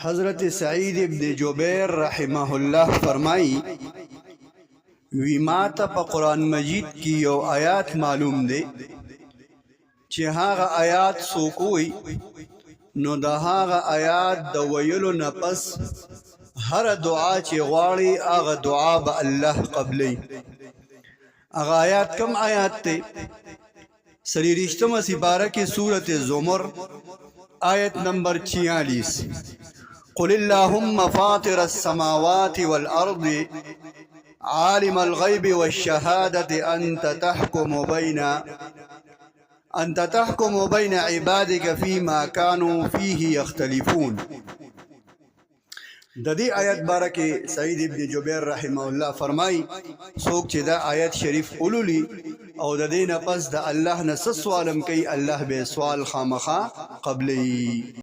حضرت سعید ابن جبیر رحمه الله فرمائی وی ما ته په قرآن مجید کې یو آیات معلوم دی چې هغه آیات څوک وایي نو د هغه آیات د ویلو نه پس هر دعا چې غواړي هغه دعا به الله قبلی. هغه آیات کم آیات دی؟ سلیریشتمه سپاره کې سورۃ زمر آیت نمبر 46. قل اللهم فاطر السماوات والأرض عالم الغيب والشهادة أنت تحكم بين عبادك فيما كانوا فيه يختلفون. د دې آیت باره کې سعید ابن جبیر رحمه الله فرمای څوک چې دا آیت شریف اولولي او د دې نه پس د الله نه څه سوالم کوي الله به سوال خامخا قبلی.